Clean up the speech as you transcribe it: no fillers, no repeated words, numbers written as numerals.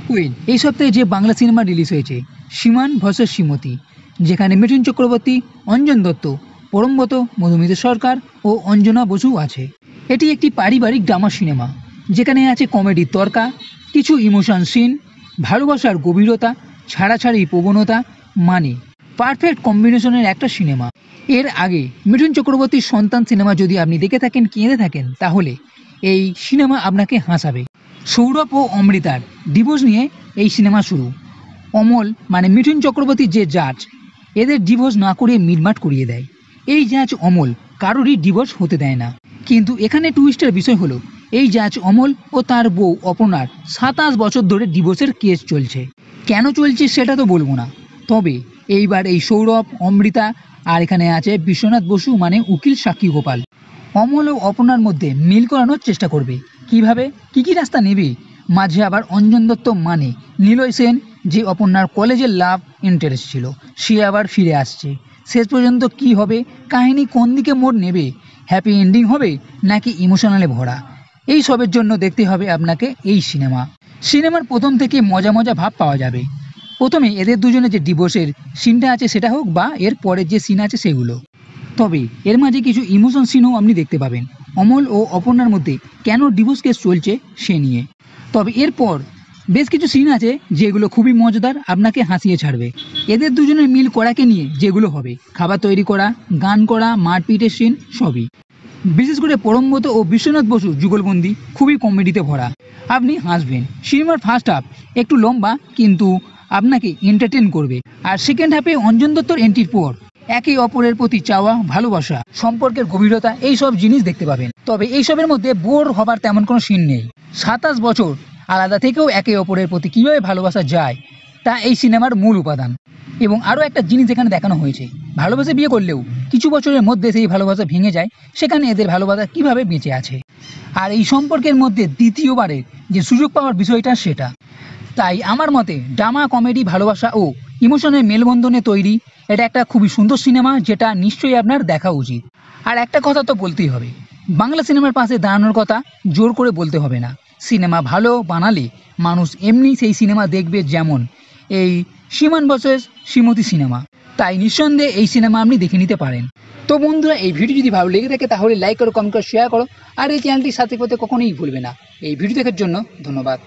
Queen এই সপ্তাহে যে বাংলা সিনেমা রিলিজ হয়েছে সীমান ভার্সেস শ্রীমতী, যেখানে মিঠুন চক্রবর্তী, অঞ্জন দত্ত, পরমব্রত, মধুমিতা সরকার ও অঞ্জনা বসু আছে। এটি একটি পারিবারিক ড্রামা সিনেমা, যেখানে আছে কমেডির তরকা, কিছু ইমোশন সিন, ভালোবাসার গভীরতা, ছাড়াছাড়ি প্রবণতা, মানে পারফেক্ট কম্বিনেশনের একটা সিনেমা। এর আগে মিঠুন চক্রবর্তীর সন্তান সিনেমা যদি আপনি দেখে থাকেন, কেঁদে থাকেন, তাহলে এই সিনেমা আপনাকে হাসাবে। সৌরভ ও অমৃতার ডিভোর্স নিয়ে এই সিনেমা শুরু। অমল মানে মিঠুন চক্রবর্তীর যে জাজ, এদের ডিভোর্স না করিয়ে মিটমাট করিয়ে দেয়। এই জাজ অমল কারোরই ডিভোর্স হতে দেয় না, কিন্তু এখানে টুইস্টের বিষয় হলো এই জাজ অমল ও তার বউ অপর্ণার 27 বছর ধরে ডিভোর্সের কেস চলছে। কেন চলছে সেটা তো বলবো না, তবে এইবার এই সৌরভ, অমৃতা আর এখানে আছে বিশ্বনাথ বসু মানে উকিল সাক্ষী গোপাল, অমল ও অপর্ণার মধ্যে মিল করানোর চেষ্টা করবে। কিভাবে, কি রাস্তা নেবে? মাঝে আবার অঞ্জন দত্ত মানে নিলয় সেন, যে অপর্ণার কলেজের লাভ ইন্টারেস্ট ছিল, সে আবার ফিরে আসছে। শেষ পর্যন্ত কি হবে, কাহিনী কোন দিকে মোড় নেবে, হ্যাপি এন্ডিং হবে নাকি ইমোশনালে ভরা, এই সবের জন্য দেখতে হবে আপনাকে এই সিনেমার প্রথম থেকে মজা মজা ভাব পাওয়া যাবে। প্রথমে এদের দুজনে যে ডিভোর্সের সিনটা আছে সেটা হোক, বা এর পরের যে সিন আছে সেগুলো, তবে এর মাঝে কিছু ইমোশন সিনও আপনি দেখতে পাবেন অমল ও অপর্ণার মধ্যে কেন ডিভোর্স কেস চলছে সে নিয়ে। তবে এরপর বেশ কিছু সিন আছে যেগুলো খুবই মজাদার, আপনাকে হাসিয়ে ছাড়বে। এদের দুজনের মিল করাকে নিয়ে যেগুলো হবে, খাবার তৈরি করা, গান করা, মারপিটের সিন সবই। বিশেষ করে পরমব্রত ও বিশ্বনাথ বসুর যুগলবন্দি খুবই কমেডিতে ভরা, আপনি হাসবেন। সিনেমার ফার্স্ট হাফ একটু লম্বা, কিন্তু আপনাকে এন্টারটেন করবে। আর সেকেন্ড হাফে অঞ্জন দত্তর এন্ট্রির পর একে অপরের প্রতি চাওয়া, ভালোবাসা, সম্পর্কের গভীরতা, এই সব জিনিস দেখতে পাবেন। তবে এইসবের মধ্যে বোর হবার তেমন কোনো সিন নেই। 27 বছর আলাদা থেকেও একে অপরের প্রতি কীভাবে ভালোবাসা যায় তা এই সিনেমার মূল উপাদান। এবং আরও একটা জিনিস এখানে দেখানো হয়েছে, ভালোবাসে বিয়ে করলেও কিছু বছরের মধ্যে সেই ভালোবাসা ভেঙে যায়, সেখানে এদের ভালোবাসা কিভাবে বেঁচে আছে, আর এই সম্পর্কের মধ্যে দ্বিতীয়বারের যে সুযোগ পাওয়ার বিষয়টা সেটা। তাই আমার মতে ড্রামা, কমেডি, ভালোবাসা ও ইমোশনের মেলবন্ধনে তৈরি এটা একটা খুবই সুন্দর সিনেমা, যেটা নিশ্চয়ই আপনার দেখা উচিত। আর একটা কথা তো বলতেই হবে, বাংলা সিনেমার পাশে দাঁড়ানোর কথা জোর করে বলতে হবে না। সিনেমা ভালো বানালে মানুষ এমনি সেই সিনেমা দেখবে, যেমন এই সীমান ভার্সেস শ্রীমতী সিনেমা। তাই নিঃসন্দেহে এই সিনেমা আপনি দেখে নিতে পারেন। তো বন্ধুরা, এই ভিডিও যদি ভালো লেগে থাকে তাহলে লাইক করো, কমেন্ট করো, শেয়ার করো, আর এই চ্যানেলটির সাথে করতে কখনোই ভুলবে না। এই ভিডিও দেখার জন্য ধন্যবাদ।